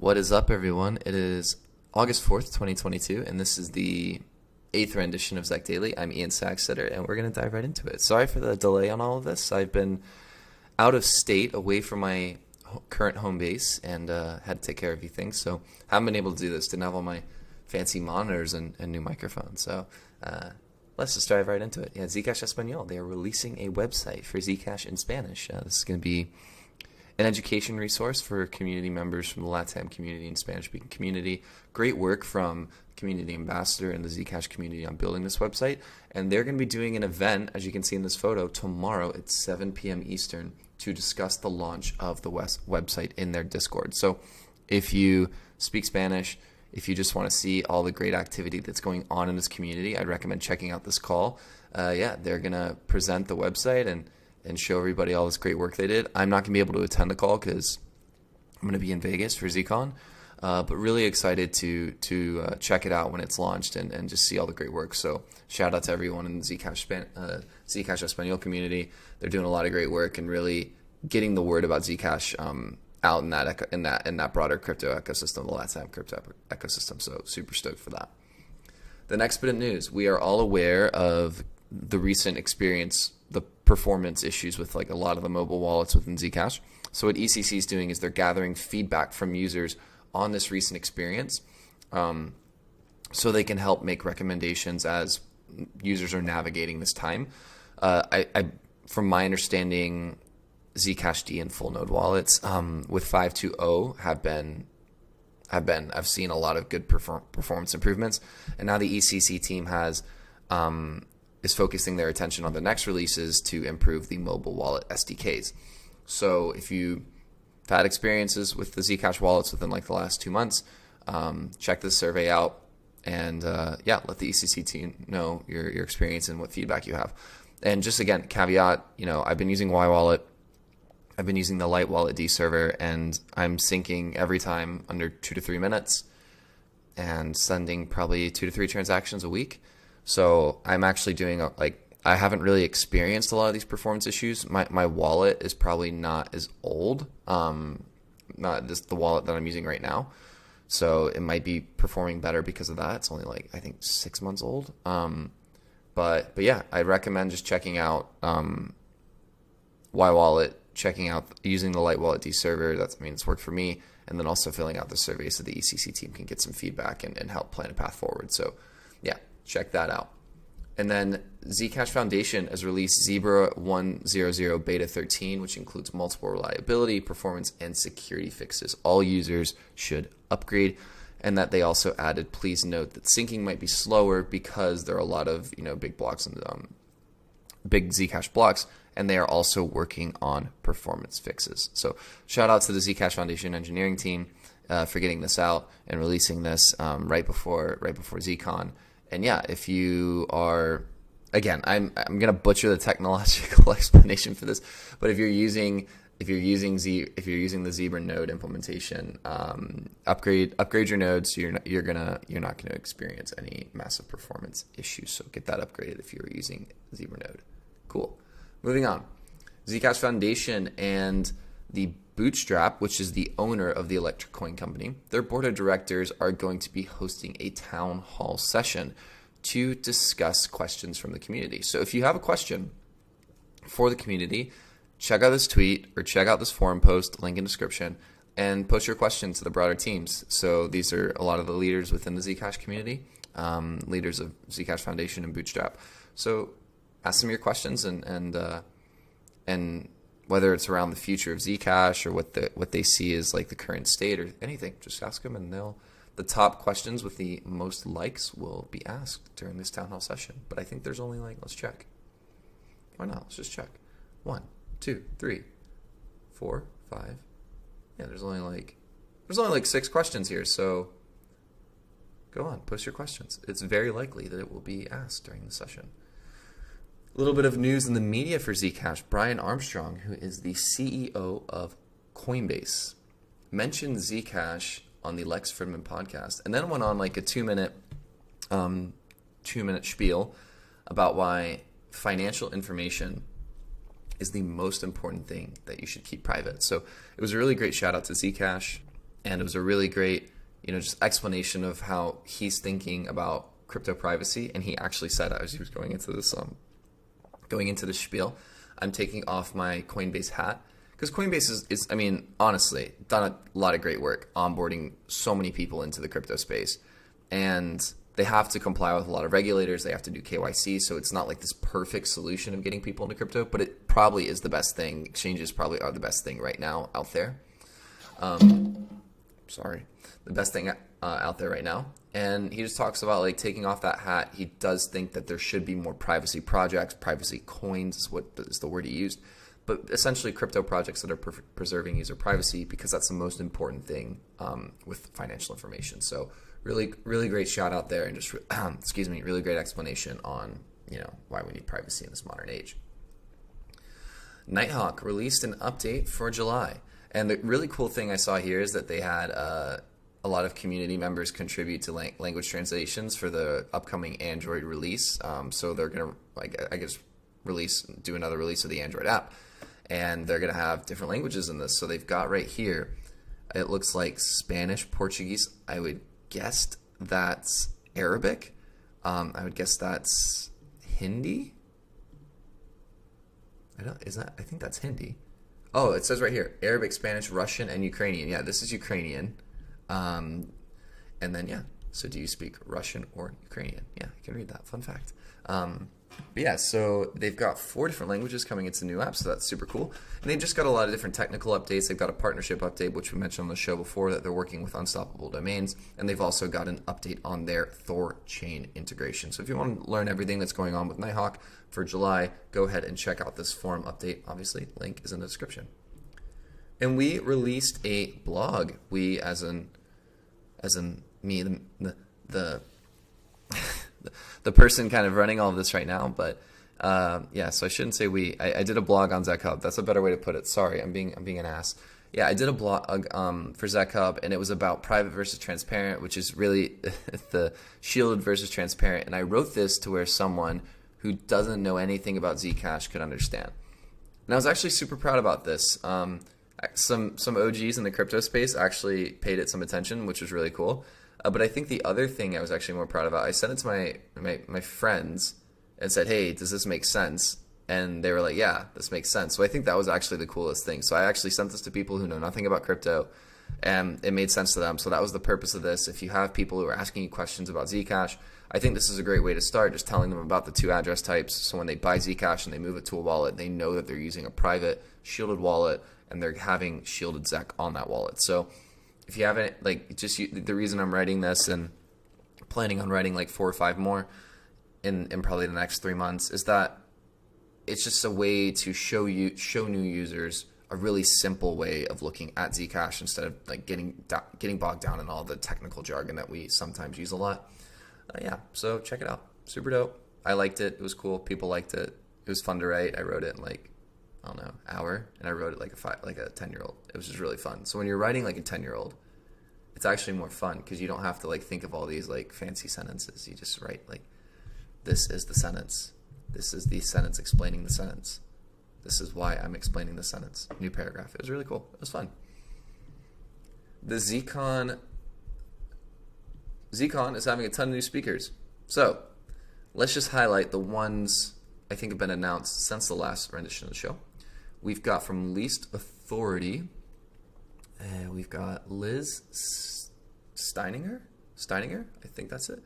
What is up, everyone? It is August 4th, 2022, and this is the 8th rendition of ZecDaily. I'm Ian Saxeter, and we're going to dive right into it. Sorry for the delay on all of this. I've been out of state, away from my current home base, and had to take care of a few things, so haven't been able to do this. Didn't have all my fancy monitors and new microphones, so let's just dive right into it. Yeah, Zcash Español. They are releasing a website for Zcash in Spanish. This is going to be an education resource for community members from the LATAM community and Spanish-speaking community. Great work from community ambassador and the Zcash community on building this website. And they're going to be doing an event, as you can see in this photo, tomorrow at 7 p.m. Eastern to discuss the launch of the website in their Discord. So if you speak Spanish, if you just want to see all the great activity that's going on in this community, I'd recommend checking out this call. They're going to present the website and show everybody all this great work they did. I'm not going to be able to attend the call because I'm going to be in Vegas for ZCon, but really excited to check it out when it's launched and just see all the great work. So shout out to everyone in the Zcash Español community. They're doing a lot of great work and really getting the word about Zcash out in that broader crypto ecosystem, the LATAM crypto ecosystem. So super stoked for that. The next bit of news: we are all aware of the recent experience, the performance issues with like a lot of the mobile wallets within Zcash. So what ECC is doing is they're gathering feedback from users on this recent experience, so they can help make recommendations as users are navigating this time. From my understanding, Zcash and full node wallets with 5.2.0 I've seen a lot of good performance improvements, and now the ECC team is focusing their attention on the next releases to improve the mobile wallet SDKs. So if you've had experiences with the Zcash wallets within like the last 2 months, check this survey out and let the ECC team know your experience and what feedback you have. And just again, caveat, I've been using Y Wallet. I've been using the Light Wallet D server, and I'm syncing every time under 2 to 3 minutes and sending probably 2 to 3 transactions a week. So I'm actually doing I haven't really experienced a lot of these performance issues. My wallet is probably not as old, not the wallet that I'm using right now. So it might be performing better because of that. It's only I think 6 months old. But yeah, I'd recommend just checking out Y Wallet, checking out using the Light Wallet D server. It's worked for me, and then also filling out the survey so the ECC team can get some feedback and help plan a path forward. So yeah, check that out. And then Zcash Foundation has released Zebra 1.0.0 Beta 13, which includes multiple reliability, performance, and security fixes. All users should upgrade, and that they also added, please note that syncing might be slower because there are a lot of big blocks and big Zcash blocks, and they are also working on performance fixes. So shout out to the Zcash Foundation engineering team for getting this out and releasing this right before ZCon. And yeah, if you are, again, I'm gonna butcher the technological explanation for this, but if you're using the Zebra node implementation, upgrade your nodes. So you're not gonna experience any massive performance issues. So get that upgraded if you're using Zebra node. Cool. Moving on, Zcash Foundation and the Bootstrap, which is the owner of the Electric Coin Company, their board of directors are going to be hosting a town hall session to discuss questions from the community. So if you have a question for the community, check out this tweet or check out this forum post, link in description, and post your question to the broader teams. So these are a lot of the leaders within the Zcash community, leaders of Zcash Foundation and Bootstrap. So ask them your questions and whether it's around the future of Zcash or what they see as like the current state or anything, just ask them, and the top questions with the most likes will be asked during this town hall session. But I think there's only let's check. Why not? Let's just check. 1, 2, 3, 4, 5. Yeah, there's only 6 questions here. So go on, post your questions. It's very likely that it will be asked during the session. A little bit of news in the media for Zcash. Brian Armstrong, who is the CEO of Coinbase, mentioned Zcash on the Lex Fridman podcast, and then went on a 2-minute spiel about why financial information is the most important thing that you should keep private. So it was a really great shout out to Zcash. And it was a really great, just explanation of how he's thinking about crypto privacy. And he actually said, as he was going into this spiel, I'm taking off my Coinbase hat, because Coinbase is, I mean, honestly, done a lot of great work onboarding so many people into the crypto space. And they have to comply with a lot of regulators. They have to do KYC. So it's not like this perfect solution of getting people into crypto, but it probably is the best thing. Exchanges probably are the best thing right now out there. The best thing out there right now. And he just talks about like taking off that hat. He does think that there should be more privacy projects, privacy coins is the word he used. But essentially crypto projects that are preserving user privacy, because that's the most important thing with financial information. So really, really great shout out there, and just, really great explanation on, why we need privacy in this modern age. Nighthawk released an update for July. And the really cool thing I saw here is that they had a lot of community members contribute to language translations for the upcoming Android release. So they're going to, do another release of the Android app. And they're going to have different languages in this. So they've got right here, it looks like Spanish, Portuguese. I would guess that's Arabic. I would guess that's Hindi. I think that's Hindi. Oh, it says right here, Arabic, Spanish, Russian, and Ukrainian. Yeah, this is Ukrainian. And then, so do you speak Russian or Ukrainian? Yeah, I can read that. Fun fact. But yeah, so they've got 4 different languages coming into the new app, so that's super cool. And they just got a lot of different technical updates. They've got a partnership update, which we mentioned on the show before, that they're working with Unstoppable Domains. And they've also got an update on their Thor chain integration. So if you want to learn everything that's going on with Nighthawk for July, go ahead and check out this forum update. Obviously, link is in the description. And we released a blog. We, as in me, the the person kind of running all of this right now, but so I shouldn't say we. I did a blog on ZecHub. That's a better way to put it. Sorry, I'm being an ass. Yeah, I did a blog for ZecHub, and it was about private versus transparent, which is really the shielded versus transparent. And I wrote this to where someone who doesn't know anything about Zcash could understand. And I was actually super proud about this. Some OGs in the crypto space actually paid it some attention, which was really cool. But I think the other thing I was actually more proud about, I sent it to my friends and said, hey, does this make sense? And they were like, yeah, this makes sense. So I think that was actually the coolest thing. So I actually sent this to people who know nothing about crypto, and it made sense to them. So that was the purpose of this. If you have people who are asking you questions about Zcash, I think this is a great way to start, just telling them about the 2 address types. So when they buy Zcash and they move it to a wallet, they know that they're using a private shielded wallet, and they're having shielded Zec on that wallet. So if you haven't, the reason I'm writing this and planning on writing 4 or 5 more in probably the next 3 months, is that it's just a way to show new users a really simple way of looking at Zcash instead of getting bogged down in all the technical jargon that we sometimes use a lot. So check it out. Super dope. I liked it. It was cool. People liked it. It was fun to write. I wrote it in hour, and I wrote it like a 10-year-old. It was just really fun. So when you're writing like a 10-year-old, it's actually more fun because you don't have to think of all these fancy sentences. You just write this is the sentence. This is the sentence explaining the sentence. This is why I'm explaining the sentence. New paragraph. It was really cool. It was fun. The Zcon is having a ton of new speakers. So let's just highlight the ones I think have been announced since the last rendition of the show. We've got from Least Authority, we've got Liz Steininger, I think that's it.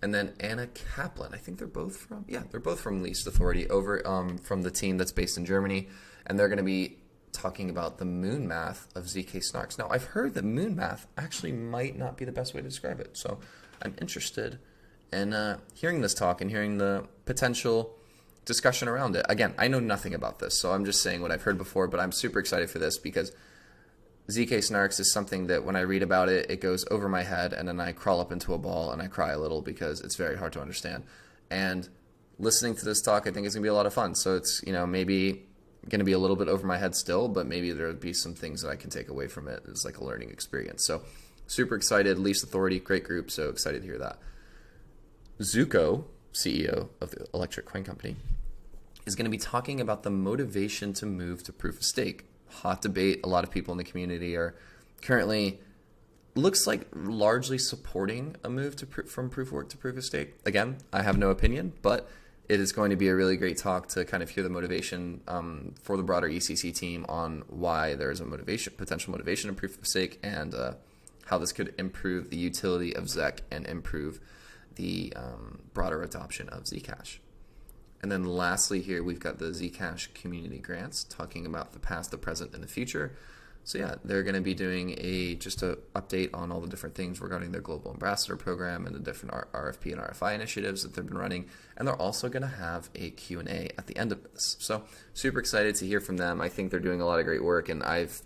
And then Anna Kaplan. I think they're both from Least Authority, over from the team that's based in Germany. And they're going to be talking about the moon math of ZK Snarks. Now, I've heard that moon math actually might not be the best way to describe it. So I'm interested in hearing this talk and hearing the potential discussion around it. Again, I know nothing about this, so I'm just saying what I've heard before, but I'm super excited for this because ZK Snarks is something that when I read about it, it goes over my head, and then I crawl up into a ball and I cry a little because it's very hard to understand. And listening to this talk, I think is going to be a lot of fun. So it's, maybe going to be a little bit over my head still, but maybe there'll be some things that I can take away from it as like a learning experience. So super excited. Least Authority, great group, so excited to hear that. Zuko, CEO of the Electric Coin Company, is going to be talking about the motivation to move to proof of stake. Hot debate. A lot of people in the community are currently looks like largely supporting a move from proof of work to proof of stake. Again, I have no opinion, but it is going to be a really great talk to kind of hear the motivation for the broader ECC team on why there is a potential motivation in proof of stake, and how this could improve the utility of Zec and improve the broader adoption of Zcash. And then lastly here, we've got the Zcash community grants talking about the past, the present, and the future. So yeah, they're going to be doing just a update on all the different things regarding their global ambassador program and the different RFP and RFI initiatives that they've been running. And they're also going to have a Q&A at the end of this. So super excited to hear from them. I think they're doing a lot of great work, and I've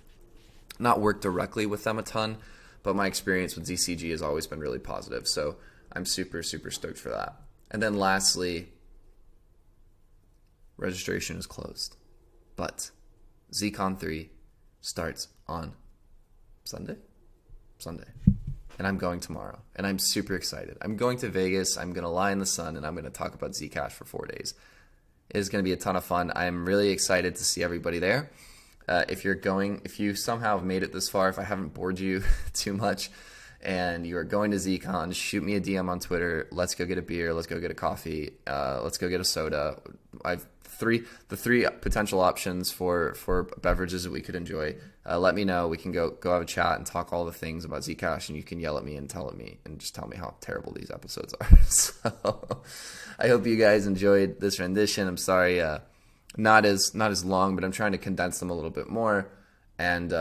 not worked directly with them a ton, but my experience with ZCG has always been really positive. So I'm super, super stoked for that. And then lastly, registration is closed, but ZCon 3 starts on Sunday, and I'm going tomorrow, and I'm super excited. I'm going to Vegas. I'm going to lie in the sun, and I'm going to talk about Zcash for 4 days. It is going to be a ton of fun. I'm really excited to see everybody there. If you somehow have made it this far, if I haven't bored you too much, and you are going to ZCon, shoot me a DM on Twitter. Let's go get a beer. Let's go get a coffee. Let's go get a soda. I've the three potential options for beverages that we could enjoy. Let me know. We can go have a chat and talk all the things about Zcash, and you can yell at me and just tell me how terrible these episodes are. So I hope you guys enjoyed this rendition. I'm sorry, not as long, but I'm trying to condense them a little bit more. And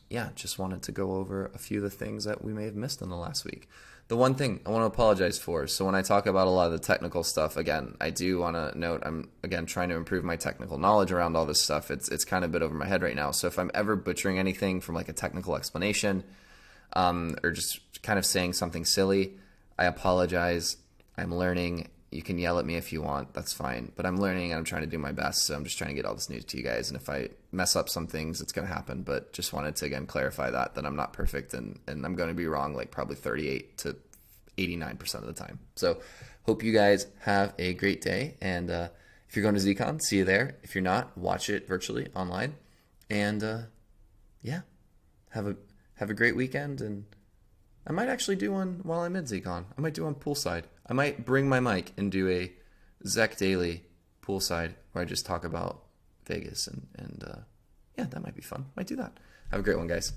yeah, just wanted to go over a few of the things that we may have missed in the last week. The one thing I want to apologize for, so when I talk about a lot of the technical stuff, again, I do want to note I'm, again, trying to improve my technical knowledge around all this stuff. It's kind of a bit over my head right now. So if I'm ever butchering anything from like a technical explanation or just kind of saying something silly, I apologize. I'm learning. You can yell at me if you want. That's fine. But I'm learning and I'm trying to do my best. So I'm just trying to get all this news to you guys. And if I mess up some things, it's going to happen. But just wanted to, again, clarify that I'm not perfect. And I'm going to be wrong like probably 38 to 89% of the time. So hope you guys have a great day. And if you're going to ZCon, see you there. If you're not, watch it virtually online. And yeah, have a great weekend. And I might actually do one while I'm at ZCon. I might do one poolside. I might bring my mic and do a ZecDaily poolside where I just talk about Vegas and yeah, that might be fun. Might do that. Have a great one, guys.